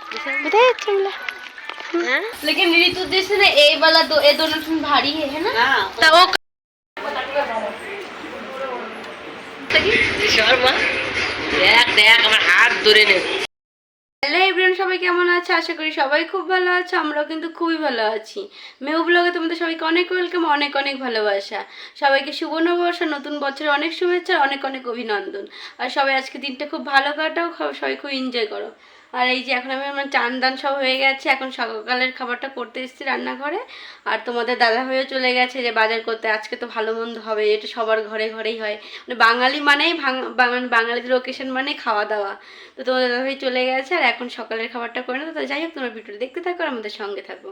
बताइए अच्छा मिला। लेकिन ऋतु जैसे ना ये वाला ये दोनों ठन भारी है ना। तो वो শর্মা দেখ দেখ আমার হাত ধরে নে। হ্যালো এভরিওয়ান, সবাই কেমন আছে? আশা করি সবাই খুব ভালো আছে। আমরাও কিন্তু খুবই ভালো আছি। মেহু ব্লগে তোমাদের সবাইকে অনেক ওয়েলকাম, অনেক অনেক ভালোবাসা। সবাইকে শুভ নববর্ষ, নতুন বছরের অনেক শুভেচ্ছা, অনেক অনেক অভিনন্দন। আর সবাই আজকে দিনটা খুব ভালো কাটাও, সবাই খুব এনজয় করো। আর এই যে এখন আমি আমার চান দান সব হয়ে গেছে, এখন সকালের খাবারটা করতে এসেছি রান্নাঘরে। আর তোমাদের দাদা ভাইও চলে গেছে যে বাজার করতে। আজকে তো ভালো মন্দ হবে, এটা সবার ঘরে ঘরেই হয়। মানে বাঙালি মানেই বাঙালিদের ওকেশন মানে খাওয়া দাওয়া। তো তোমাদের দাদা ভাই চলে গেছে, আর এখন সকালের খাবারটা করে নেবো। তো যাই হোক, তোমরা ভিডিওটা দেখতে থাকো আর আমাদের সঙ্গে থাকো।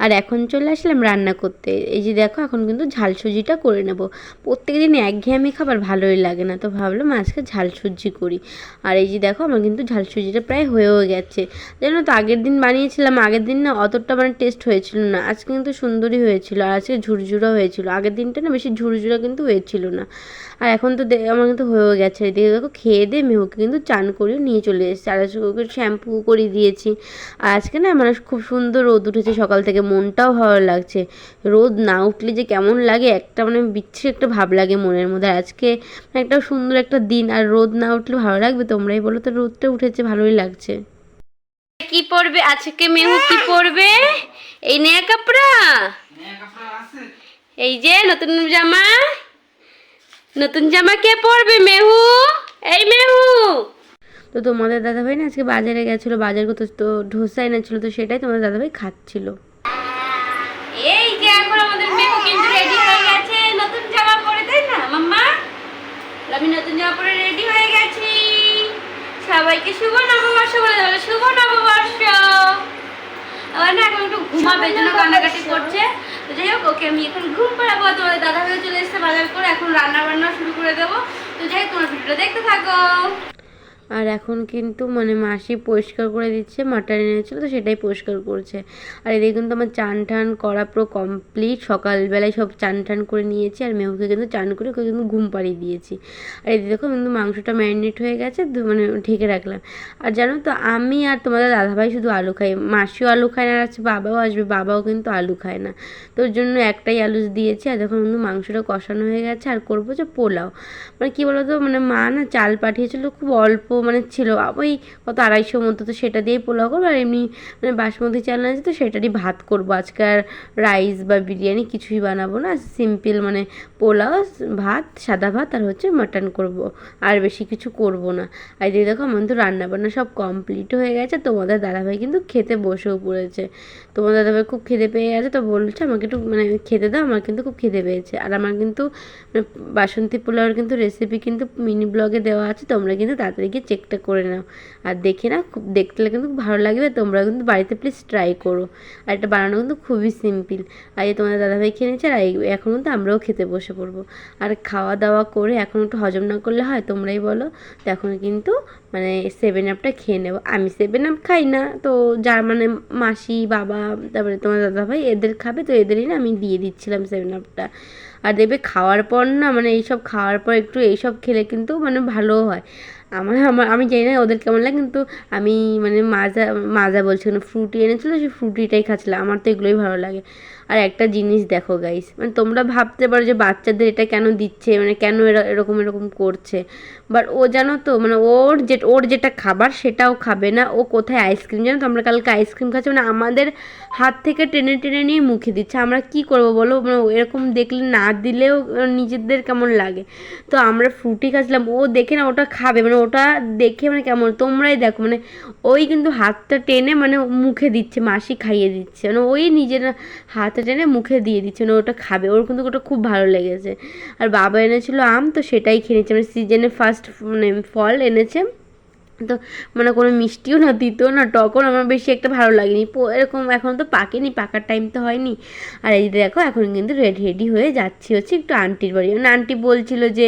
আর এখন চলে আসলাম রান্না করতে। এই যে দেখো, এখন কিন্তু ঝাল সুজিটা করে নেব। প্রত্যেক দিন একঘেয়েমি খাবার ভালোই লাগে না, তো ভাবলাম আজকে ঝাল সুজি করি। আর এই যে দেখো, আমার কিন্তু ঝাল সুজিটা প্রায় হয়েও গেছে। জানো তো, আগের দিন বানিয়েছিলাম, আগের দিন না অতটা মানে টেস্ট হয়েছিল না। আজকে কিন্তু সুন্দরই হয়েছিল, আর আজকে ঝুরঝুরা হয়েছিল। আগের দিনটা না বেশি ঝুরঝুরা কিন্তু হয়েছিল না। আর এখন তো আমার কিন্তু হয়েও গেছে। এদিকে দেখো, খেয়ে দিয়ে মেহুকে কিন্তু চান করিয়ে নিয়ে চলে এসেছে। আর আজকে ওকে শ্যাম্পু করে দিয়েছি। আর আজকে না মানে খুব সুন্দর রোদ উঠেছে সকাল থেকে, মনটাও ভালো লাগছে। রোদ না উঠলে যে কেমন লাগে, একটা মানে বিচ্ছিরি একটা ভাব লাগে মনের মধ্যে। আজকে একটা সুন্দর একটা দিন, আর রোদ না উঠলে ভালো লাগবে? তোমরাই বলো তো। রোদটা উঠেছে, ভালোই লাগছে। কি পরবে আজকে মেহু? কি পরবে? এই নয়া কাপড়া, এই যে নতুন জামা। নতুন জামা কে পরবে? মেহু। এই মেহু। তো তোমাদের দাদাভাই না আজকে বাজারে গেছিলো, বাজার করতে, তো ধোসা এনেছিল, তো সেটাই তোমাদের দাদাভাই খাচ্ছিল। এই যে এখন আমাদের মেহু কিন্তু রেডি হয়ে গেছে নতুন জামা পরে, তাই না মাম্মা? আমি নতুন জামা পরে রেডি হয়ে গেছি। সবাইকে শুভ নববর্ষ বলে দাও। শুভ নববর্ষ। আবার না এখন একটু ঘুমাবে, জন্য কান্নাকাটি করছে। তো যাই হোক, ওকে আমি এখন ঘুম পাড়াবো। তোমাদের দাদা ভাই চলে এসেছে বাজার করে, এখন রান্না বান্না শুরু করে দেবো। তো যাই হোক, তোমার ভিডিওটা দেখতে থাকো। আর এখন কিন্তু মানে মাসি পরিষ্কার করে দিচ্ছে, মাটন এনেছিল তো সেটাই পরিষ্কার করছে। আর এদিকে কিন্তু আমার চান টান করা পুরো কমপ্লিট। সকালবেলায় সব চান টান করে নিয়েছি, আর মেহুকে কিন্তু চান করে ওকে কিন্তু ঘুম পাড়িয়ে দিয়েছি। আর এদিকে দেখো কিন্তু মাংসটা ম্যারিনেট হয়ে গেছে, মানে ঢেকে রাখলাম। আর জানো তো, আমি আর তোমাদের দাদাভাই শুধু আলু খাই, মাসিও আলু খায় না, আর আছে বাবাও আসবে, বাবাও কিন্তু আলু খায় না। তো ওর জন্য একটাই আলু দিয়েছি। আর দেখো কিন্তু মাংসটা কষানো হয়ে গেছে, আর করবো যে পোলাও। মানে কী বলো তো, মানে মা না চাল পাঠিয়েছিল খুব অল্প, মানে ছিল ওই কত 250 মতো, তো সেটা দিয়েই পোলাও করবো। আর এমনি মানে বাসমতি চাল আছে, তো সেটারই ভাত করবো আজকে। আর রাইস বা বিরিয়ানি কিছুই বানাবো না, সিম্পল মানে পোলাও, ভাত, সাদা ভাত, আর হচ্ছে মাটন করবো, আর বেশি কিছু করবো না। আর দিয়ে দেখো, আমার তো রান্নাবান্না সব কমপ্লিট হয়ে গেছে। তোমাদের দাদাভাই কিন্তু খেতে বসেও পড়েছে। তোমাদের দাদাভাই খুব খিদে পেয়ে গেছে, তো বলছে আমাকে একটু মানে খেতে দাও, আমার কিন্তু খুব খিদে পেয়েছে। আর আমার কিন্তু বাসন্তী পোলাওয়ের কিন্তু রেসিপি কিন্তু মিনি ব্লগে দেওয়া আছে, তোমরা কিন্তু তাড়াতাড়ি গিয়ে চেকটা করে নাও। আর দেখে না, খুব দেখতে কিন্তু ভালো লাগবে। তোমরা কিন্তু বাড়িতে প্লিজ ট্রাই করো। আর এটা বানানো কিন্তু খুবই সিম্পল। আর এই তোমাদের দাদাভাই খেয়ে নিচ্ছে, আর এখন কিন্তু আমরাও খেতে বসে পড়বো। আর খাওয়া দাওয়া করে এখন একটু হজম না করলে হয়? তোমরাই বলো। তো এখন কিন্তু মানে 7 আপটা খেয়ে নেবো। আমি 7 আপ খাই না, তো যার মানে মাসি, বাবা, তারপরে তোমার দাদাভাই এদের খাবে, তো এদেরই না আমি দিয়ে দিচ্ছিলাম 7 আপটা। আর দেখবে খাওয়ার পর না, মানে এইসব খাওয়ার পর একটু এইসব খেলে কিন্তু মানে ভালোও হয়। আমি জানি না ওদের কেমন লাগে, কিন্তু আমি মানে মাজা বলছি না, ফ্রুটি এনেছিলো, সেই ফ্রুটিটাই খাচ্ছিলাম। আমার তো এগুলোই ভালো লাগে। আর একটা জিনিস দেখো গাইস, মানে তোমরা ভাবতে পারো যে বাচ্চাদের এটা কেন দিচ্ছে, মানে কেন এরকম এরকম করছে। বাট ও জানো তো, মানে ওর যেটা খাবার সেটাও খাবে না। ও কোথায় আইসক্রিম, জানো তো, আমরা কালকে আইসক্রিম খাচ্ছি, মানে আমাদের হাত থেকে টেনে টেনে নিয়ে মুখে দিচ্ছে। আমরা কি করবো বলো? মানে এরকম দেখলে না দিলেও নিজেদের কেমন লাগে। তো আমরা ফ্রুটি খাচ্ছিলাম, ও দেখে না ওটা খাবে, মানে ওটা দেখে মানে কেমন, তোমরাই দেখো, মানে ওই কিন্তু হাতটা টেনে মানে মুখে দিচ্ছে, মাসি খাইয়ে দিচ্ছে, মানে ওই নিজের হাতটা টেনে মুখে দিয়ে দিচ্ছে, মানে ওটা খাবে। ওর কিন্তু ওটা খুব ভালো লেগেছে। আর বাবা এনেছিল আম, তো সেটাই খেয়ে নিচ্ছে, মানে সিজনে ফার্স্ট মানে ফল এনেছে। তো মানে কোনো মিষ্টিও না, তিতও না, টকও না, আমার বেশি একটা ভালো লাগেনি। এরকম এখন তো পাকেনি, পাকার টাইম তো হয়নি। আর এই দেখো, এখন কিন্তু রেডি হয়ে যাচ্ছি হচ্ছে একটু আন্টির বাড়ি। মানে আন্টি বলছিল যে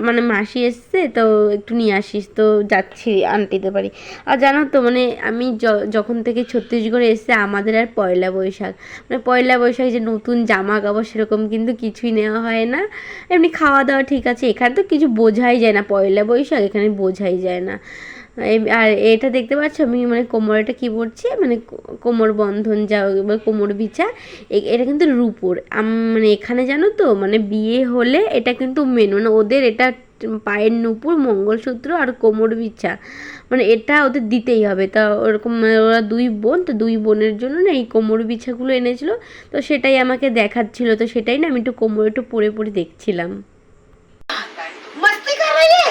মানে মাসি এসছে, তো একটু নিয়ে আসিস, তো যাচ্ছি আন্টিদের বাড়ি। আর জানো তো, মানে আমি যখন থেকে ছত্তিশগড়ে এসছে, আমাদের আর পয়লা বৈশাখ, মানে পয়লা বৈশাখ যে নতুন জামা কাপড় সেরকম কিন্তু কিছুই নেওয়া হয় না। এমনি খাওয়া দাওয়া ঠিক আছে, এখানে তো কিছু বোঝাই যায় না, পয়লা বৈশাখ এখানে বোঝাই যায় না। আর এটা দেখতে পাচ্ছ আমি মানে কোমর এটা কী পরছি মানে কোমর বন্ধন যা বা কোমর বিছা এটা কিন্তু রূপোর মানে এখানে জানো তো মানে বিয়ে হলে এটা কিন্তু মেন মানে ওদের এটা পায়ের নুপুর মঙ্গলসূত্র আর কোমর বিছা মানে এটা ওদের দিতেই হবে। তা ওরকম মানে ওরা দুই বোন, তো দুই বোনের জন্য না এই কোমর বিছাগুলো এনেছিল, তো সেটাই আমাকে দেখাচ্ছিল, তো সেটাই না আমি একটু কোমর একটু পরে পরে দেখছিলাম। मस्ती कर रही है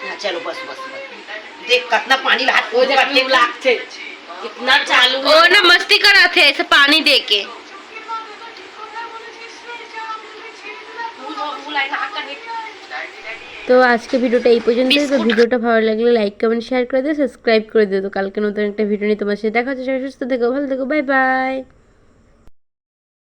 हाँ, चलो बस बस बस देख कितना पानी हाथ वो जब लू लागছে कितना चालू ও না मस्ती करा थे ऐसे पानी दे के। তো আজকে ভিডিওটা এই পর্যন্তই। তো ভিডিওটা ভালো লাগলে লাইক কমেন্ট শেয়ার করে দিও, সাবস্ক্রাইব করে দিও। তো কালকে নতুন একটা ভিডিও নিয়ে তোমার সাথে দেখা হচ্ছে। সবাই সুস্থ থেকো, ভালো থেকো, বাই বাই।